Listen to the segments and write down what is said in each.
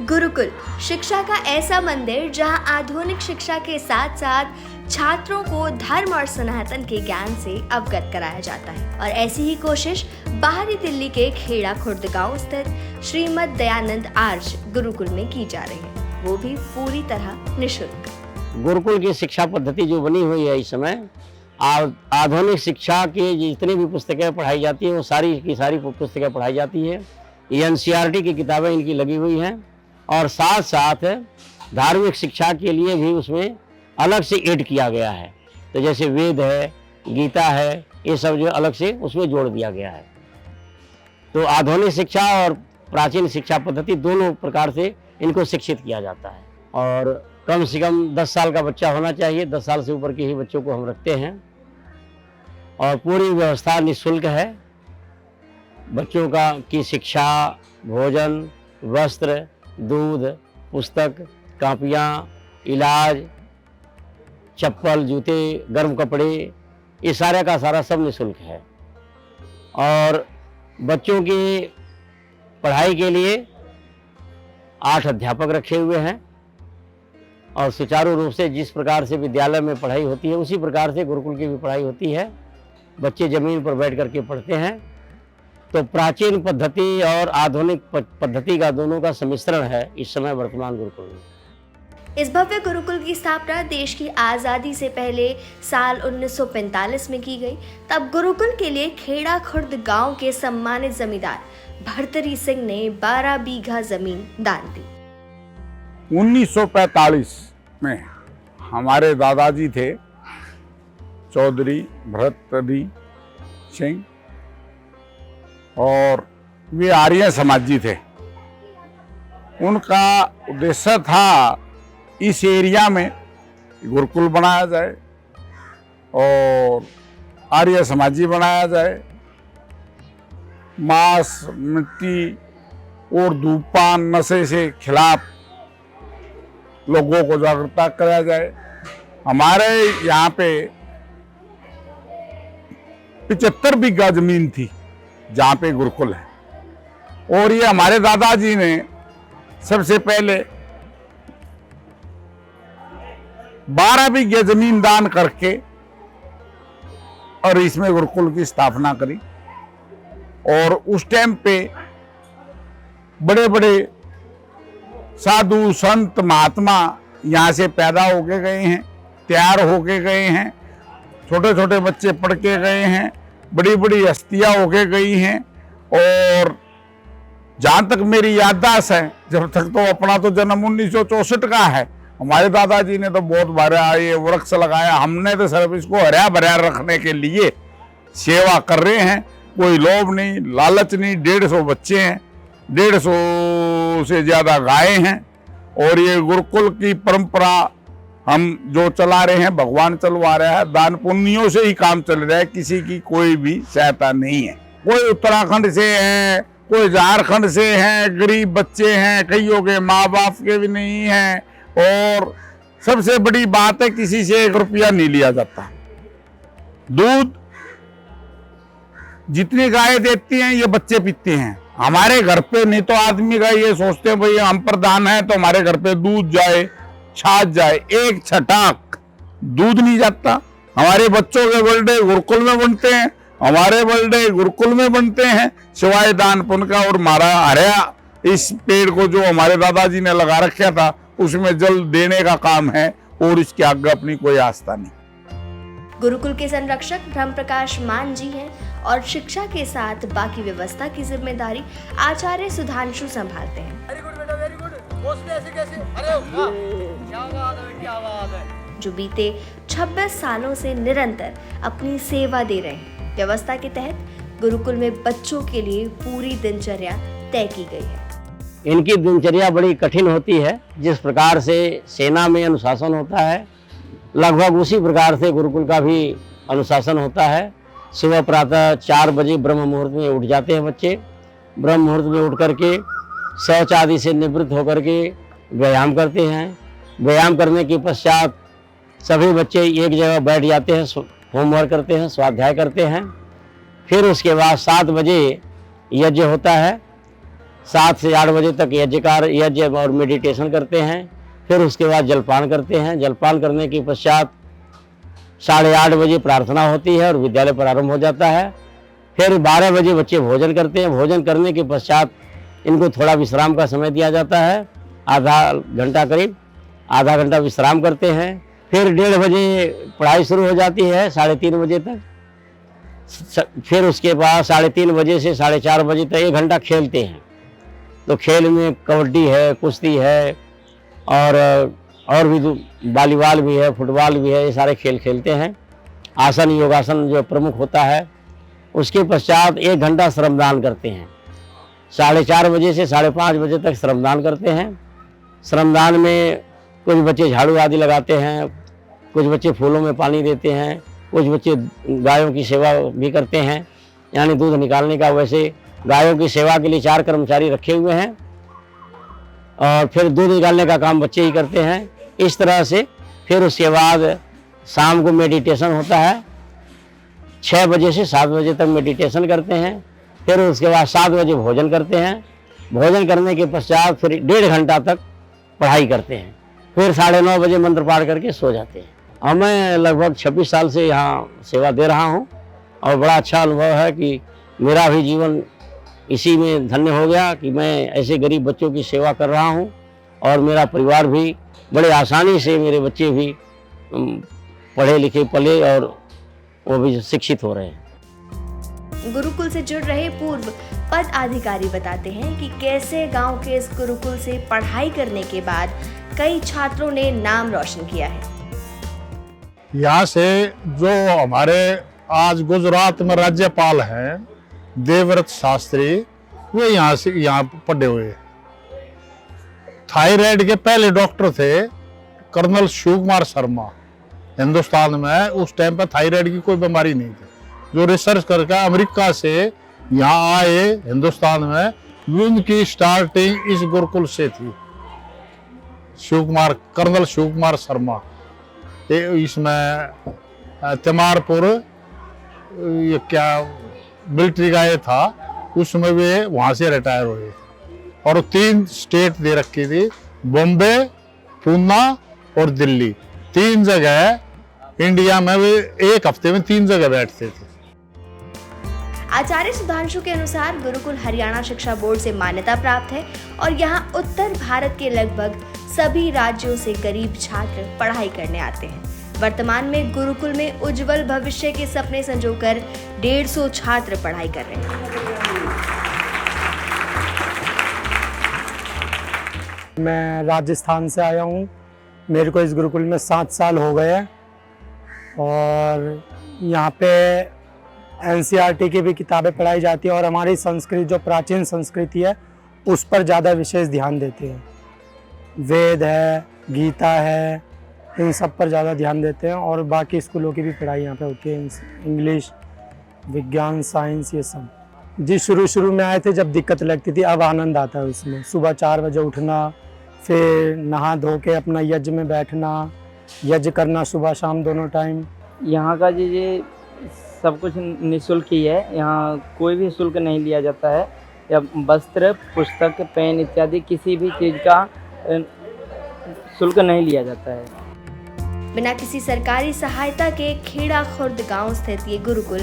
गुरुकुल शिक्षा का ऐसा मंदिर जहां आधुनिक शिक्षा के साथ साथ छात्रों को धर्म और सनातन के ज्ञान से अवगत कराया जाता है। और ऐसी ही कोशिश बाहरी दिल्ली के खेड़ा खुर्द गांव स्थित श्रीमद दयानंद आर्ष गुरुकुल में की जा रही है, वो भी पूरी तरह निःशुल्क। गुरुकुल की शिक्षा पद्धति जो बनी हुई है इस समय, आधुनिक शिक्षा के जितनी भी पुस्तकें पढ़ाई जाती है वो सारी की सारी पुस्तकें पढ़ाई जाती है। NCERT की किताबें इनकी लगी हुई हैं और साथ साथ धार्मिक शिक्षा के लिए भी उसमें अलग से ऐड किया गया है। तो जैसे वेद है, गीता है, ये सब जो अलग से उसमें जोड़ दिया गया है। तो आधुनिक शिक्षा और प्राचीन शिक्षा पद्धति दोनों प्रकार से इनको शिक्षित किया जाता है। और कम से कम 10 साल का बच्चा होना चाहिए, 10 साल से ऊपर के ही बच्चों को हम रखते हैं। और पूरी व्यवस्था निःशुल्क है। बच्चों की शिक्षा, भोजन, वस्त्र, दूध, पुस्तक, कापियाँ, इलाज, चप्पल, जूते, गर्म कपड़े, ये सारे का सारा सब निःशुल्क है। और बच्चों की पढ़ाई के लिए 8 अध्यापक रखे हुए हैं और सुचारू रूप से जिस प्रकार से विद्यालय में पढ़ाई होती है उसी प्रकार से गुरुकुल की भी पढ़ाई होती है। बच्चे ज़मीन पर बैठ करके पढ़ते हैं। तो प्राचीन पद्धति और आधुनिक पद्धति का दोनों का सम्मिश्रण है इस समय वर्तमान गुरुकुल में। इस भव्य गुरुकुल की स्थापना देश की आज़ादी से पहले साल 1945 में की गई। तब गुरुकुल के लिए खेड़ा खुर्द गांव के सम्मानित जमींदार भर्तरी सिंह ने 12 बीघा जमीन दान दी। 1945 में हमारे दादाजी थे चौधरी भर्तरी सिंह और वे आर्य समाजी थे। उनका उद्देश्य था इस एरिया में गुरुकुल बनाया जाए और आर्य समाजी बनाया जाए। मांस, मिट्टी और धूमपान, नशे से खिलाफ लोगों को जागरूकता कराया जाए। हमारे यहाँ पे 75 बीघा जमीन थी जहाँ पे गुरुकुल है। और ये हमारे दादाजी ने सबसे पहले 12 बीघे जमीन दान करके और इसमें गुरुकुल की स्थापना करी। और उस टाइम पे बड़े बड़े साधु संत महात्मा यहाँ से पैदा होके गए हैं, तैयार होके गए हैं। छोटे छोटे बच्चे पढ़ के गए हैं, बड़ी बड़ी हस्तियां होके गई हैं। और जहाँ तक मेरी याददाश्त है, जब तक तो अपना तो जन्म 1964 का है, हमारे दादाजी ने तो बहुत बड़ा ये वृक्ष लगाया। हमने तो सिर्फ इसको हरा भरा रखने के लिए सेवा कर रहे हैं। कोई लोभ नहीं, लालच नहीं। 150 बच्चे हैं, 150 से ज़्यादा गायें हैं। और ये गुरुकुल की परंपरा हम जो चला रहे हैं, भगवान चलवा रहा है। दान पुण्यों से ही काम चल रहा है, किसी की कोई भी सहायता नहीं है। कोई उत्तराखंड से है, कोई झारखंड से है, गरीब बच्चे हैं, कईयों के माँ बाप के भी नहीं हैं। और सबसे बड़ी बात है, किसी से 1 रुपया नहीं लिया जाता। दूध जितनी गाय देती हैं ये बच्चे पीते हैं। हमारे घर पे नहीं तो आदमी का ये सोचते हैं भाई हम पर दान है तो हमारे घर पे दूध जाए, छाछ जाए, एक छटाक दूध नहीं जाता। हमारे बच्चों के बर्थडे गुरुकुल में बनते हैं, हमारे बर्थडे गुरुकुल में बनते हैं, सिवाय दान पुण्य का। और मारा हरिया इस पेड़ को जो हमारे दादाजी ने लगा रखा था उसमें जल देने का काम है और इसके आगे अपनी कोई आस्था नहीं। गुरुकुल के संरक्षक ब्रह्म प्रकाश मान जी हैं और शिक्षा के साथ बाकी व्यवस्था की जिम्मेदारी आचार्य सुधांशु संभालते हैं। वेरी गुड बेटा, वेरी गुड। ऐसे कैसे? अरे वाह, क्या बात है, क्या बात है। जो बीते 26 सालों से निरंतर अपनी सेवा दे रहे हैं। व्यवस्था के तहत गुरुकुल में बच्चों के लिए पूरी दिनचर्या तय की गई है। इनकी दिनचर्या बड़ी कठिन होती है। जिस प्रकार से सेना में अनुशासन होता है, लगभग उसी प्रकार से गुरुकुल का भी अनुशासन होता है। सुबह प्रातः 4 बजे ब्रह्म मुहूर्त में उठ जाते हैं बच्चे। ब्रह्म मुहूर्त में उठ करके शौच आदि से निवृत्त होकर के व्यायाम करते हैं। व्यायाम करने के पश्चात सभी बच्चे एक जगह बैठ जाते हैं, होमवर्क करते हैं, स्वाध्याय करते हैं। फिर उसके बाद 7 बजे यज्ञ होता है। 7 से 8 बजे तक यज्ञ और मेडिटेशन करते हैं। फिर उसके बाद जलपान करते हैं। जलपान करने के पश्चात 8:30 बजे प्रार्थना होती है और विद्यालय प्रारंभ हो जाता है। फिर 12 बजे बच्चे भोजन करते हैं। भोजन करने के पश्चात इनको थोड़ा विश्राम का समय दिया जाता है, आधा घंटा करीब, आधा घंटा विश्राम करते हैं। फिर 1:30 बजे पढ़ाई शुरू हो जाती है 3:30 बजे तक। फिर उसके बाद 3:30 बजे से 4:30 बजे तक 1 घंटा खेलते हैं। तो खेल में कबड्डी है, कुश्ती है और भी वॉलीबॉल भी है, फुटबॉल भी है, ये सारे खेल खेलते हैं। आसन योगासन जो प्रमुख होता है। उसके पश्चात 1 घंटा श्रमदान करते हैं। 4:30 बजे से 5:30 बजे तक श्रमदान करते हैं। श्रमदान में कुछ बच्चे झाड़ू आदि लगाते हैं, कुछ बच्चे फूलों में पानी देते हैं, कुछ बच्चे गायों की सेवा भी करते हैं, यानी दूध निकालने का। वैसे गायों की सेवा के लिए 4 कर्मचारी रखे हुए हैं और फिर दूध निकालने का काम बच्चे ही करते हैं। इस तरह से फिर उसके बाद शाम को मेडिटेशन होता है। 6 बजे से 7 बजे तक मेडिटेशन करते हैं। फिर उसके बाद 7 बजे भोजन करते हैं। भोजन करने के पश्चात फिर 1.5 घंटा तक पढ़ाई करते हैं। फिर 9:30 बजे मंत्र पाठ करके सो जाते हैं। और मैं लगभग 26 साल से यहाँ सेवा दे रहा हूँ और बड़ा अच्छा अनुभव है कि मेरा भी जीवन इसी में धन्य हो गया कि मैं ऐसे गरीब बच्चों की सेवा कर रहा हूँ और मेरा परिवार भी बड़े आसानी से, मेरे बच्चे भी पढ़े लिखे पले और वो भी शिक्षित हो रहे हैं। गुरुकुल से जुड़ रहे पूर्व पद अधिकारी बताते हैं कि कैसे गांव के इस गुरुकुल से पढ़ाई करने के बाद कई छात्रों ने नाम रोशन किया है। यहाँ से जो हमारे आज गुजरात में राज्यपाल हैं देवव्रत शास्त्री, वे यहाँ पढ़े हुए हैं। थायराइड के पहले डॉक्टर थे कर्नल शिव कुमार शर्मा। हिंदुस्तान में उस टाइम पे थायराइड की कोई बीमारी नहीं थी, जो रिसर्च करके अमेरिका से यहाँ आए हिंदुस्तान में। उनकी स्टार्टिंग इस गुरुकुल से थी। कर्नल शिव कुमार शर्मा इसमें तिमारपुर ये क्या मिलिट्री का ये था, उसमें वे वहाँ से रिटायर हुए और 3 स्टेट दे रखी थी, बॉम्बे, पूना और दिल्ली। 3 जगह इंडिया में वे 1 हफ्ते में 3 जगह बैठते थे। आचार्य सुधांशु के अनुसार गुरुकुल हरियाणा शिक्षा बोर्ड से मान्यता प्राप्त है और यहाँ उत्तर भारत के लगभग सभी राज्यों से गरीब छात्र पढ़ाई करने आते हैं। वर्तमान में गुरुकुल में उज्जवल भविष्य के सपने संजोकर 150 छात्र पढ़ाई कर रहे हैं। मैं राजस्थान से आया हूँ। मेरे को इस गुरुकुल में 7 साल हो गए हैं और यहाँ पे NCERT की भी किताबें पढ़ाई जाती है और हमारी संस्कृति जो प्राचीन संस्कृति है उस पर ज़्यादा विशेष ध्यान देते हैं। वेद है, गीता है, इन सब पर ज़्यादा ध्यान देते हैं और बाकी स्कूलों की भी पढ़ाई यहाँ पे होती है, इंग्लिश, विज्ञान, साइंस, ये सब। जी शुरू में आए थे जब दिक्कत लगती थी, अब आनंद आता है उसमें। सुबह 4 बजे उठना, फिर नहा धो के अपना यज्ञ में बैठना, यज्ञ करना सुबह शाम दोनों टाइम। यहाँ का ये सब कुछ निःशुल्क ही है। यहाँ कोई भी शुल्क नहीं लिया जाता है। या वस्त्र, पुस्तक, पेन इत्यादि किसी भी चीज़ का शुल्क नहीं लिया जाता है। बिना किसी सरकारी सहायता के खेड़ा खुर्द गांव स्थित ये गुरुकुल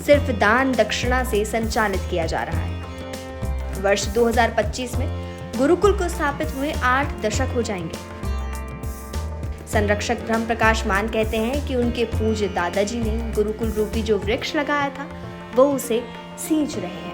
सिर्फ दान दक्षिणा से संचालित किया जा रहा है। वर्ष 2025 में गुरुकुल को स्थापित हुए 8 दशक हो जाएंगे। संरक्षक ब्रह्म प्रकाश मान कहते हैं कि उनके पूज्य दादाजी ने गुरुकुल रूपी जो वृक्ष लगाया था वो उसे सींच रहे हैं।